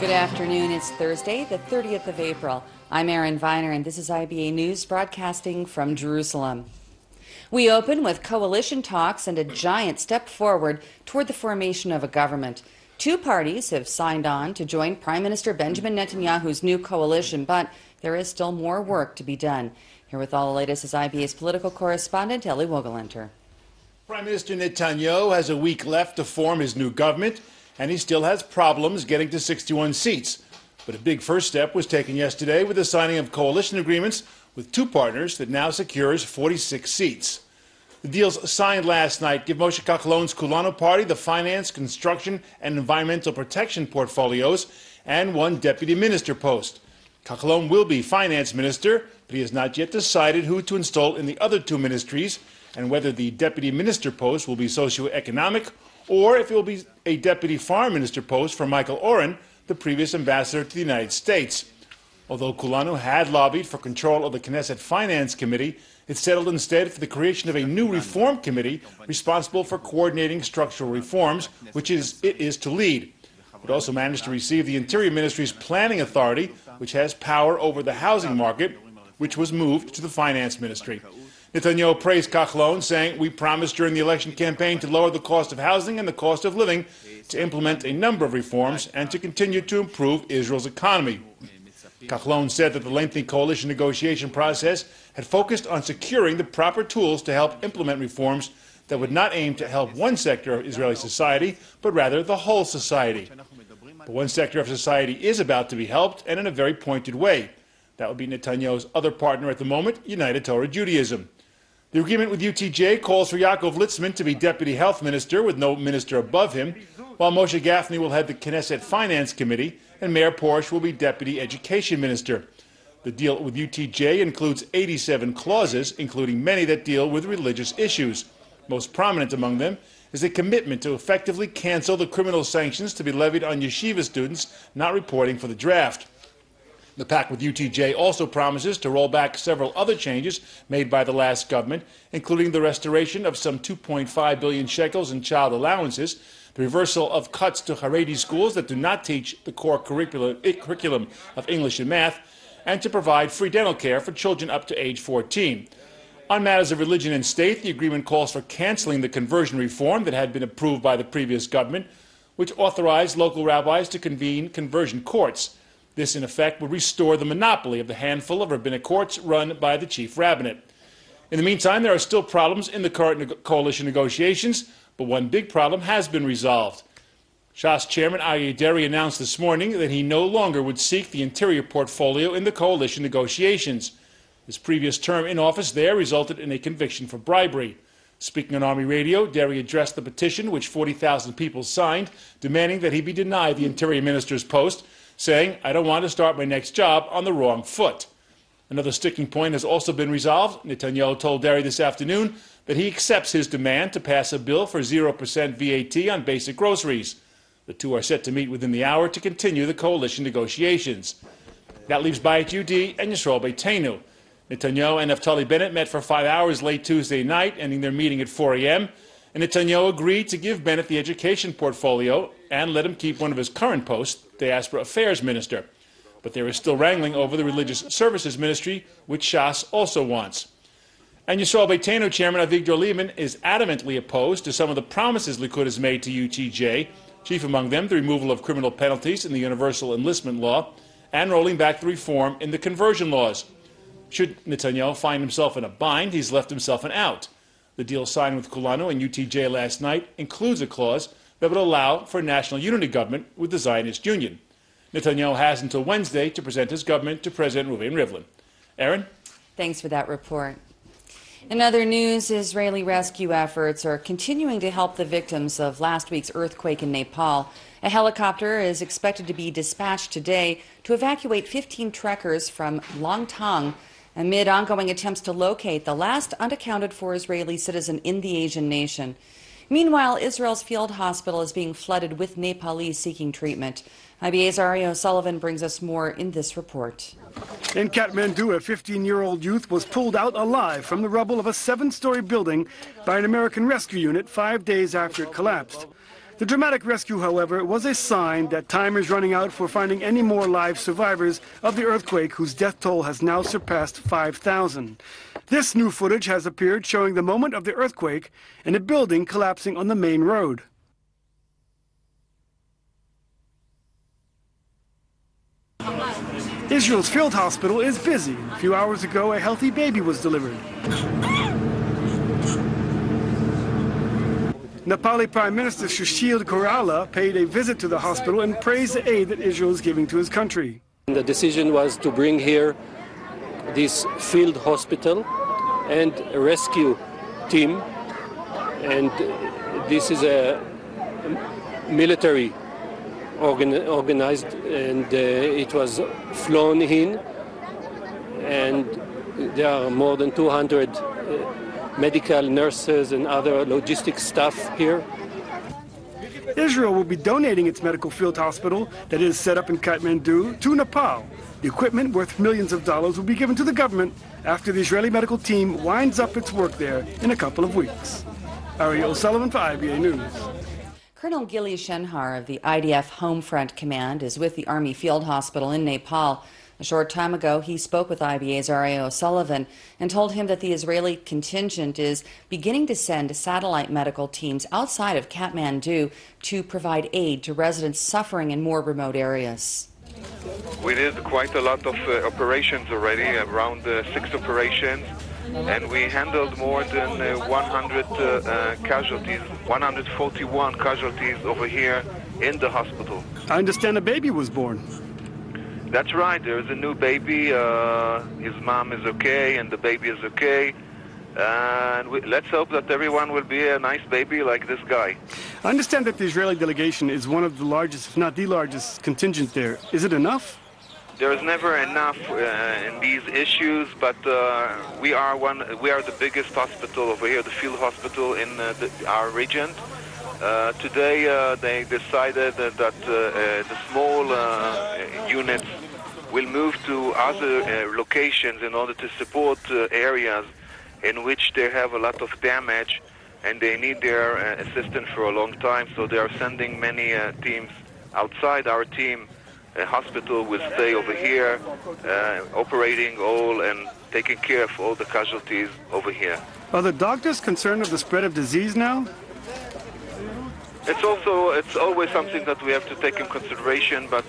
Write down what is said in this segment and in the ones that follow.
Good afternoon. It's Thursday, the 30th of April. I'm Erin Viner, and this is IBA News broadcasting from Jerusalem. We open with coalition talks and a giant step forward toward the formation of a government. Two parties have signed on to join Prime Minister Benjamin Netanyahu's new coalition, but there is still more work to be done. Here with all the latest is IBA's political correspondent, Ellie Wogelenter. Prime Minister Netanyahu has a week left to form his new government, and he still has problems getting to 61 seats. But a big first step was taken yesterday with the signing of coalition agreements with two partners that now secures 46 seats. The deals signed last night give Moshe Kahlon's Kulanu party the finance, construction, and environmental protection portfolios and one deputy minister post. Kahlon will be finance minister, but he has not yet decided who to install in the other two ministries and whether the deputy minister post will be socioeconomic or if it will be a deputy foreign minister post for Michael Oren, the previous ambassador to the United States. Although Kulanu had lobbied for control of the Knesset Finance Committee, it settled instead for the creation of a new reform committee responsible for coordinating structural reforms, which it is to lead. It also managed to receive the Interior Ministry's planning authority, which has power over the housing market, which was moved to the Finance Ministry. Netanyahu praised Kahlon, saying, "We promised during the election campaign to lower the cost of housing and the cost of living, to implement a number of reforms, and to continue to improve Israel's economy." Kahlon said that the lengthy coalition negotiation process had focused on securing the proper tools to help implement reforms that would not aim to help one sector of Israeli society, but rather the whole society. But one sector of society is about to be helped, and in a very pointed way. That would be Netanyahu's other partner at the moment, United Torah Judaism. The agreement with UTJ calls for Yaakov Litzman to be Deputy Health Minister with no minister above him, while Moshe Gafni will head the Knesset Finance Committee and Mayor Porsche will be Deputy Education Minister. The deal with UTJ includes 87 clauses, including many that deal with religious issues. Most prominent among them is a commitment to effectively cancel the criminal sanctions to be levied on yeshiva students not reporting for the draft. The pact with UTJ also promises to roll back several other changes made by the last government, including the restoration of some 2.5 billion shekels in child allowances, the reversal of cuts to Haredi schools that do not teach the core curriculum of English and math, and to provide free dental care for children up to age 14. On matters of religion and state, the agreement calls for canceling the conversion reform that had been approved by the previous government, which authorized local rabbis to convene conversion courts. This, in effect, would restore the monopoly of the handful of rabbinic courts run by the chief rabbinate. In the meantime, there are still problems in the current coalition negotiations, but one big problem has been resolved. Shas Chairman Aryeh Deri announced this morning that he no longer would seek the interior portfolio in the coalition negotiations. His previous term in office there resulted in a conviction for bribery. Speaking on Army radio, Deri addressed the petition which 40,000 people signed, demanding that he be denied the interior minister's post, saying, "I don't want to start my next job on the wrong foot." Another sticking point has also been resolved. Netanyahu told Deri this afternoon that he accepts his demand to pass a bill for 0% VAT on basic groceries. The two are set to meet within the hour to continue the coalition negotiations. That leaves Bayit Yehudi and Yisrael Beitenu. Netanyahu and Naftali Bennett met for 5 hours late Tuesday night, ending their meeting at 4 a.m., and Netanyahu agreed to give Bennett the education portfolio and let him keep one of his current posts, Diaspora Affairs Minister. But there is still wrangling over the Religious Services Ministry, which Shas also wants. And Yisrael Beitenu Chairman Avigdor Lieberman is adamantly opposed to some of the promises Likud has made to UTJ, chief among them the removal of criminal penalties in the Universal Enlistment Law and rolling back the reform in the conversion laws. Should Netanyahu find himself in a bind, he's left himself an out. The deal signed with Kulanu and UTJ last night includes a clause that would allow for a national unity government with the Zionist Union. Netanyahu has until Wednesday to present his government to President Reuven Rivlin. Erin? Thanks for that report. In other news, Israeli rescue efforts are continuing to help the victims of last week's earthquake in Nepal. A helicopter is expected to be dispatched today to evacuate 15 trekkers from Langtang amid ongoing attempts to locate the last unaccounted-for Israeli citizen in the Asian nation. Meanwhile, Israel's field hospital is being flooded with Nepalese seeking treatment. IBA's Ari O'Sullivan brings us more in this report. In Kathmandu, a 15-year-old youth was pulled out alive from the rubble of a 7-story building by an American rescue unit 5 days after it collapsed. The dramatic rescue, however, was a sign that time is running out for finding any more live survivors of the earthquake, whose death toll has now surpassed 5,000. This new footage has appeared showing the moment of the earthquake and a building collapsing on the main road. Israel's field hospital is busy. A few hours ago, a healthy baby was delivered. Nepali Prime Minister Sushil Koirala paid a visit to the hospital and praised the aid that Israel is giving to his country. The decision was to bring here this field hospital and a rescue team, and this is a military organized, and it was flown in, and there are more than 200 medical nurses and other logistic staff here. Israel will be donating its medical field hospital that is set up in Kathmandu to Nepal. The equipment, worth millions of dollars, will be given to the government after the Israeli medical team winds up its work there in a couple of weeks. Ari O'Sullivan for IBA News. Colonel Gili Shenhar of the IDF Home Front Command is with the Army Field Hospital in Nepal. A short time ago, he spoke with IBA's R.A. O'Sullivan and told him that the Israeli contingent is beginning to send satellite medical teams outside of Kathmandu to provide aid to residents suffering in more remote areas. We did quite a lot of operations already, around 6 operations, and we handled more than 100 casualties, 141 casualties over here in the hospital. I understand a baby was born. That's right, there's a new baby, his mom is okay and the baby is okay, and let's hope that everyone will be a nice baby like this guy. I understand that the Israeli delegation is one of the largest, if not the largest, contingent there. Is it enough? There is never enough in these issues, but we are the biggest hospital over here, the field hospital in our region. Today they decided that the small units will move to other locations in order to support areas in which they have a lot of damage and they need their assistance for a long time. So they are sending many teams outside. Our team hospital will stay over here, operating all and taking care of all the casualties over here. Are the doctors concerned of the spread of disease now? It's always something that we have to take in consideration, but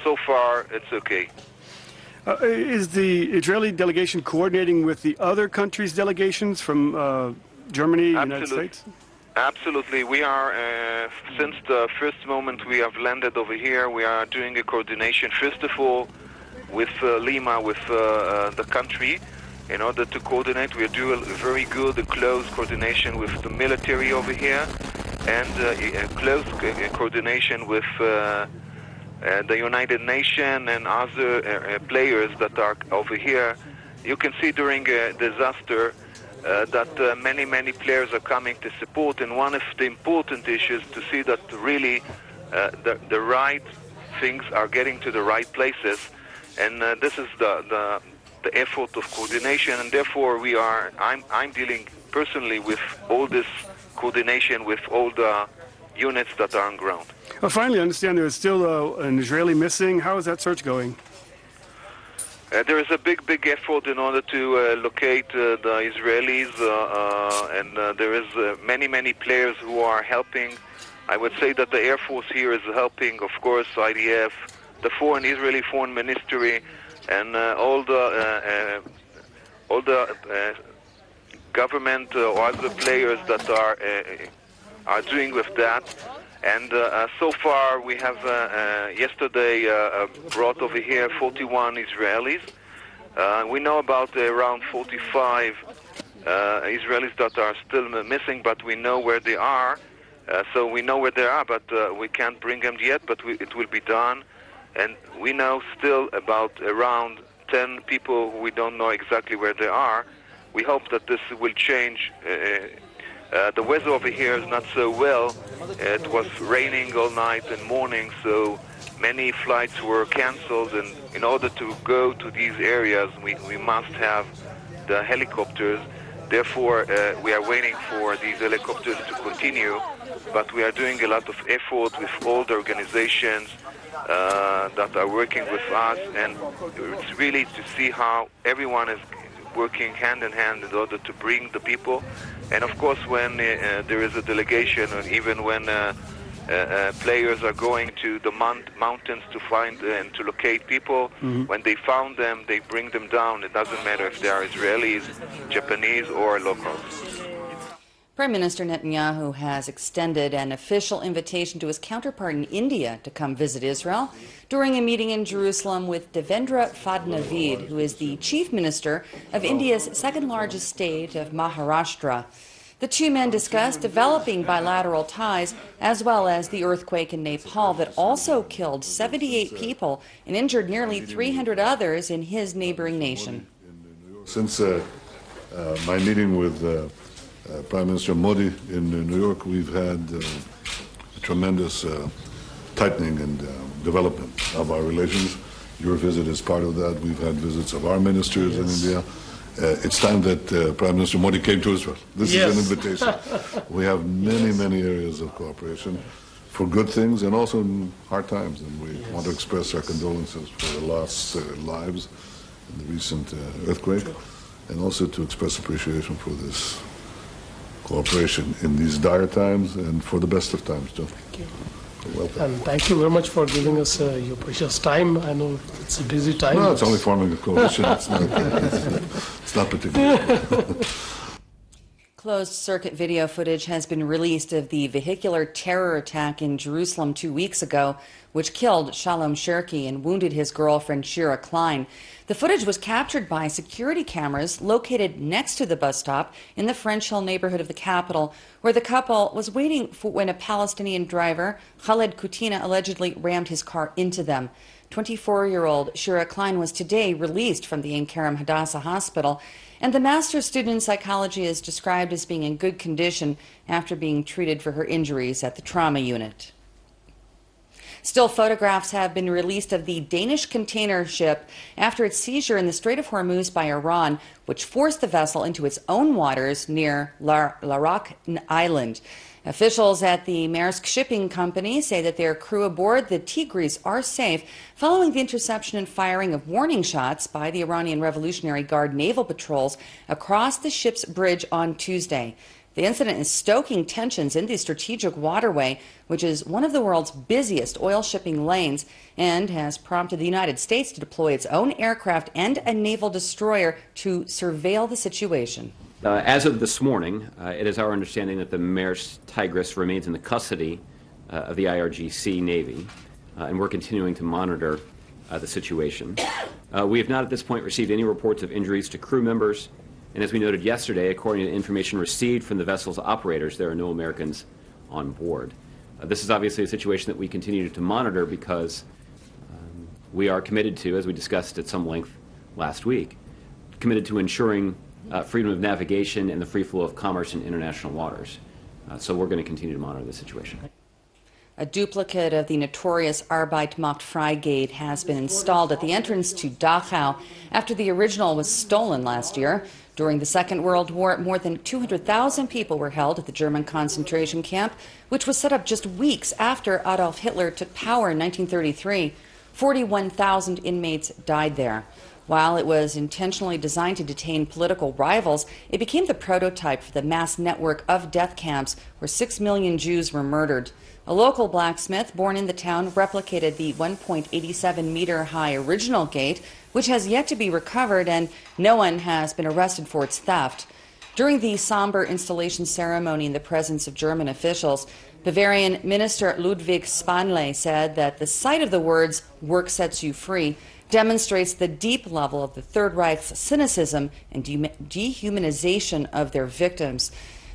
so far it's okay. Is the Israeli delegation coordinating with the other countries' delegations from Germany, United States? Absolutely. We are, since the first moment we have landed over here, we are doing a coordination, first of all, with Lima, with the country, in order to coordinate. We do a very good, close coordination with the military over here, and close coordination with the United Nations and other players that are over here. You can see during a disaster that many players are coming to support, and one of the important issues to see that really the right things are getting to the right places, and this is the effort of coordination, and therefore I'm dealing personally with all this coordination with all the units that are on ground. Well, finally, I understand there is still an Israeli missing. How is that search going? There is a big effort in order to locate the Israelis, and there is many players who are helping. I would say that the Air Force here is helping, of course, IDF, the Israeli Foreign Ministry, and all the government or other players that are doing with that. And so far, we have yesterday brought over here 41 Israelis. We know about around 45 Israelis that are still missing, but we know where they are. So we know where they are, but we can't bring them yet, but it will be done. And we know still about around 10 people who we don't know exactly where they are. We hope that this will change. The weather over here is not so well. It was raining all night and morning, so many flights were canceled, and in order to go to these areas, we must have the helicopters, Therefore, we are waiting for these helicopters to continue, but we are doing a lot of effort with all the organizations that are working with us, and it's really to see how everyone is working hand in hand in order to bring the people. And of course, when there is a delegation, or even when players are going to the mountains to find and to locate people, when they found them, they bring them down. It doesn't matter if they are Israelis, Japanese, or locals. Prime Minister Netanyahu has extended an official invitation to his counterpart in India to come visit Israel during a meeting in Jerusalem with Devendra Fadnavid, who is the chief minister of India's second-largest state of Maharashtra. The two men discussed developing bilateral ties, as well as the earthquake in Nepal that also killed 78 people and injured nearly 300 others in his neighboring nation. Since my meeting with Prime Minister Modi in New York, we've had a tremendous tightening and development of our relations. Your visit is part of that. We've had visits of our ministers in India. It's time that Prime Minister Modi came to Israel. This is an invitation. We have many, many areas of cooperation for good things and also in hard times. And we want to express our condolences for the lost lives in the recent earthquake, and also to express appreciation for this cooperation in these dire times and for the best of times, Joe. Thank you. Welcome. And thank you very much for giving us your precious time. I know it's a busy time. No, it's only forming a coalition. It's not particularly. Closed-circuit video footage has been released of the vehicular terror attack in Jerusalem 2 weeks ago, which killed Shalom Cherki and wounded his girlfriend Shira Klein. The footage was captured by security cameras located next to the bus stop in the French Hill neighborhood of the capital, where the couple was waiting for when a Palestinian driver, Khaled Kutina, allegedly rammed his car into them. 24-year-old Shira Klein was today released from the Ein Kerem Hadassah Hospital, and the master's student in psychology is described as being in good condition after being treated for her injuries at the trauma unit. Still photographs have been released of the Danish container ship after its seizure in the Strait of Hormuz by Iran, which forced the vessel into its own waters near Larak Island. Officials at the Maersk Shipping Company say that their crew aboard the Tigris are safe following the interception and firing of warning shots by the Iranian Revolutionary Guard naval patrols across the ship's bridge on Tuesday. The incident is stoking tensions in the strategic waterway, which is one of the world's busiest oil shipping lanes, and has prompted the United States to deploy its own aircraft and a naval destroyer to surveil the situation. As of this morning, it is our understanding that the Maersk Tigris remains in the custody of the IRGC Navy, and we're continuing to monitor the situation. We have not at this point received any reports of injuries to crew members, and as we noted yesterday, according to information received from the vessel's operators, there are no Americans on board. This is obviously a situation that we continue to monitor because we are committed to, as we discussed at some length last week, committed to ensuring freedom of navigation and the free flow of commerce in international waters. So we're going to continue to monitor the situation. A duplicate of the notorious Arbeit macht frei gate has been installed at the entrance to Dachau after the original was stolen last year. During the Second World War, more than 200,000 people were held at the German concentration camp, which was set up just weeks after Adolf Hitler took power in 1933. 41,000 inmates died there. While it was intentionally designed to detain political rivals, it became the prototype for the mass network of death camps where 6 million Jews were murdered. A local blacksmith born in the town replicated the 1.87-meter-high original gate, which has yet to be recovered, and no one has been arrested for its theft. During the somber installation ceremony in the presence of German officials, Bavarian Minister Ludwig Spanle said that the sight of the words, "Work sets you free," demonstrates the deep level of the Third Reich's cynicism and dehumanization of their victims.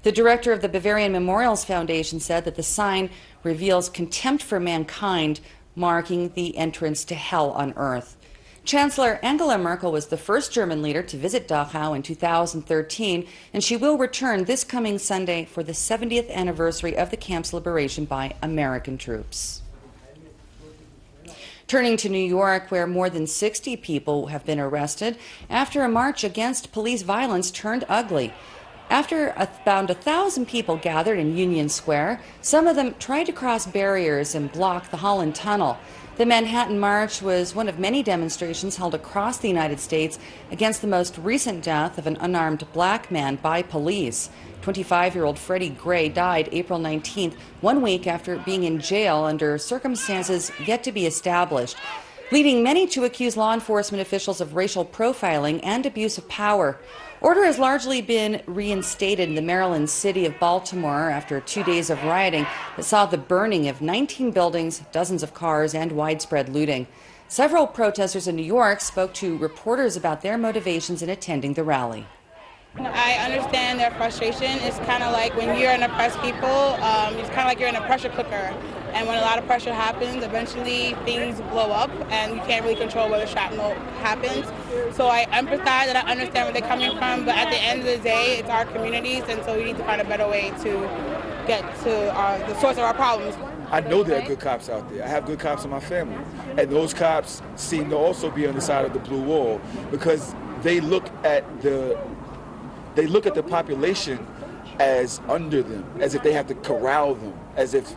The director of the Bavarian Memorials Foundation said that the sign reveals contempt for mankind, marking the entrance to hell on earth. Chancellor Angela Merkel was the first German leader to visit Dachau in 2013, and she will return this coming Sunday for the 70th anniversary of the camp's liberation by American troops. Turning to New York, where more than 60 people have been arrested after a march against police violence turned ugly. After about 1,000 people gathered in Union Square, some of them tried to cross barriers and block the Holland Tunnel. The Manhattan March was one of many demonstrations held across the United States against the most recent death of an unarmed black man by police. 25-year-old Freddie Gray died April 19th, 1 week after being in jail under circumstances yet to be established, leading many to accuse law enforcement officials of racial profiling and abuse of power. Order has largely been reinstated in the Maryland city of Baltimore after 2 days of rioting that saw the burning of 19 buildings, dozens of cars, and widespread looting. Several protesters in New York spoke to reporters about their motivations in attending the rally. I understand their frustration. It's kind of like when you're an oppressed people, it's kind of like you're in a pressure cooker. And when a lot of pressure happens, eventually things blow up and you can't really control where the shrapnel happens. So I empathize and I understand where they're coming from, but at the end of the day, it's our communities, and so we need to find a better way to get to the source of our problems. I know there are good cops out there. I have good cops in my family. And those cops seem to also be on the side of the blue wall because they look at the population as under them, as if they have to corral them, as if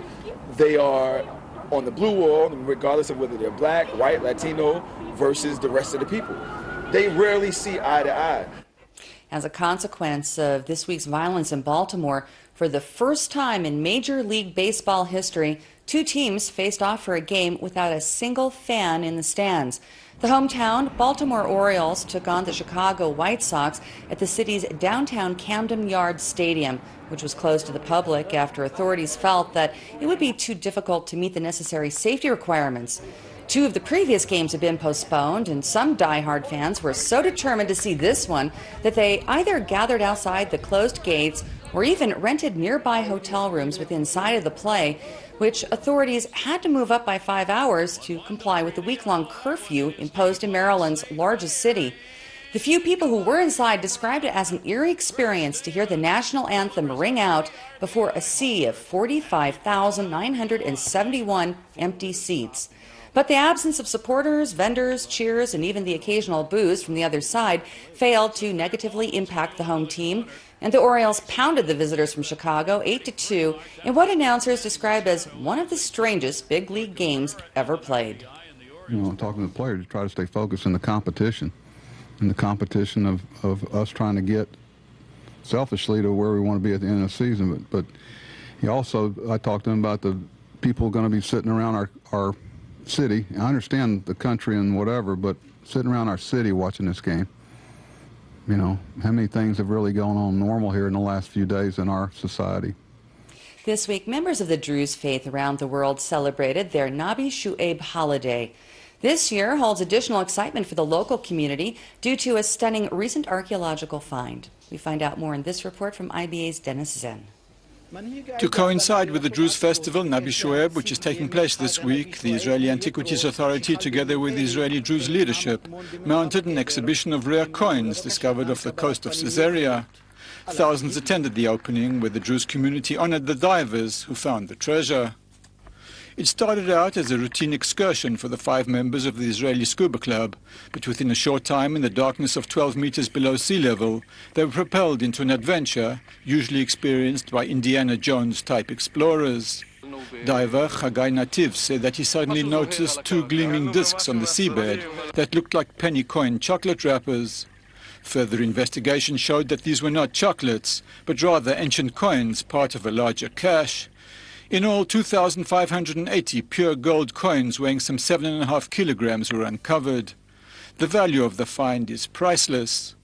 they are on the blue wall, regardless of whether they're black, white, Latino, versus the rest of the people. They rarely see eye to eye. As a consequence of this week's violence in Baltimore, for the first time in Major League Baseball history, two teams faced off for a game without a single fan in the stands. The hometown Baltimore Orioles took on the Chicago White Sox at the city's downtown Camden Yards Stadium, which was closed to the public after authorities felt that it would be too difficult to meet the necessary safety requirements. Two of the previous games had been postponed, and some die-hard fans were so determined to see this one that they either gathered outside the closed gates or even rented nearby hotel rooms within sight of the play, which authorities had to move up by 5 hours to comply with the week-long curfew imposed in Maryland's largest city. The few people who were inside described it as an eerie experience to hear the national anthem ring out before a sea of 45,971 empty seats. But the absence of supporters, vendors, cheers, and even the occasional boos from the other side failed to negatively impact the home team, and the Orioles pounded the visitors from Chicago 8-2 in what announcers described as one of the strangest big league games ever played. You know, talking to the players, try to stay focused in the competition, of us trying to get selfishly to where we want to be at the end of the season. But he also, I talked to him about the people going to be sitting around our city. I understand the country and whatever, but sitting around our city watching this game, you know, how many things have really gone on normal here in the last few days in our society. This week, members of the Druze faith around the world celebrated their Nabi Shu'aib holiday. This year holds additional excitement for the local community due to a stunning recent archaeological find. We find out more in this report from IBA's Dennis Zen. To coincide with the Druze festival, Nabi Shu'aib, which is taking place this week, the Israeli Antiquities Authority, together with the Israeli Druze leadership, mounted an exhibition of rare coins discovered off the coast of Caesarea. Thousands attended the opening, where the Druze community honored the divers who found the treasure. It started out as a routine excursion for the 5 members of the Israeli Scuba Club, but within a short time, in the darkness of 12 meters below sea level, they were propelled into an adventure usually experienced by Indiana Jones-type explorers. Diver Chagai Nativ said that he suddenly noticed 2 gleaming discs on the seabed that looked like penny coin chocolate wrappers. Further investigation showed that these were not chocolates, but rather ancient coins, part of a larger cache. In all, 2,580 pure gold coins weighing some 7.5 kilograms were uncovered. The value of the find is priceless.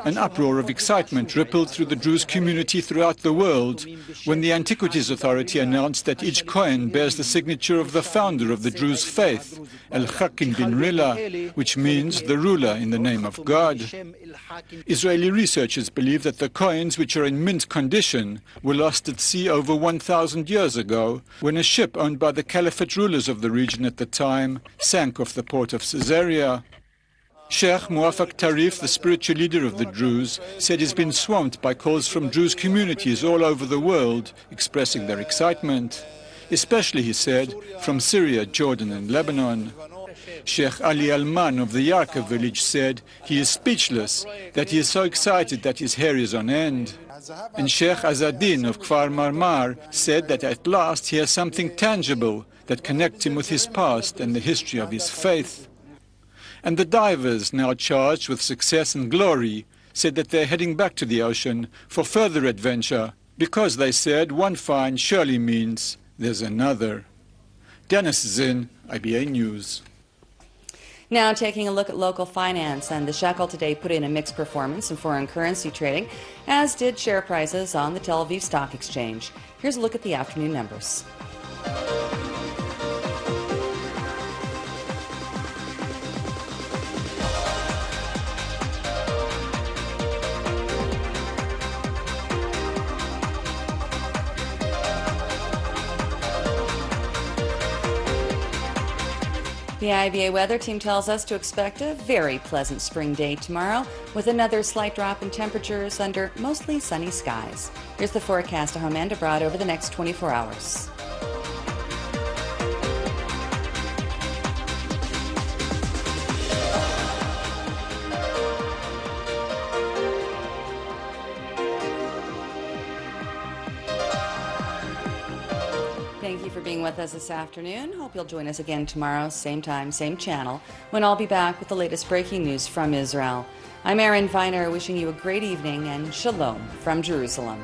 An uproar of excitement rippled through the Druze community throughout the world when the Antiquities Authority announced that each coin bears the signature of the founder of the Druze faith, El-Hakim bin Rila, which means the ruler in the name of God. Israeli researchers believe that the coins, which are in mint condition, were lost at sea over 1,000 years ago when a ship owned by the Caliphate rulers of the region at the time sank off the port of Caesarea. Sheikh Muafak Tarif, the spiritual leader of the Druze, said he's been swamped by calls from Druze communities all over the world expressing their excitement, especially, he said, from Syria, Jordan and Lebanon. Sheikh Ali Alman of the Yarka village said he is speechless, that he is so excited that his hair is on end. And Sheikh Azadin of Kfar Marmar said that at last he has something tangible that connects him with his past and the history of his faith. And the divers, now charged with success and glory, said that they're heading back to the ocean for further adventure, because they said one find surely means there's another. Dennis Zinn, IBA News. Now taking a look at local finance, and the shekel today put in a mixed performance in foreign currency trading, as did share prices on the Tel Aviv Stock Exchange. Here's a look at the afternoon numbers. The IBA weather team tells us to expect a very pleasant spring day tomorrow, with another slight drop in temperatures under mostly sunny skies. Here's the forecast to Amanda brought over the next 24 hours. Thank you for being with us this afternoon. Hope you'll join us again tomorrow, same time, same channel, when I'll be back with the latest breaking news from Israel. I'm Erin Viner, wishing you a great evening and shalom from Jerusalem.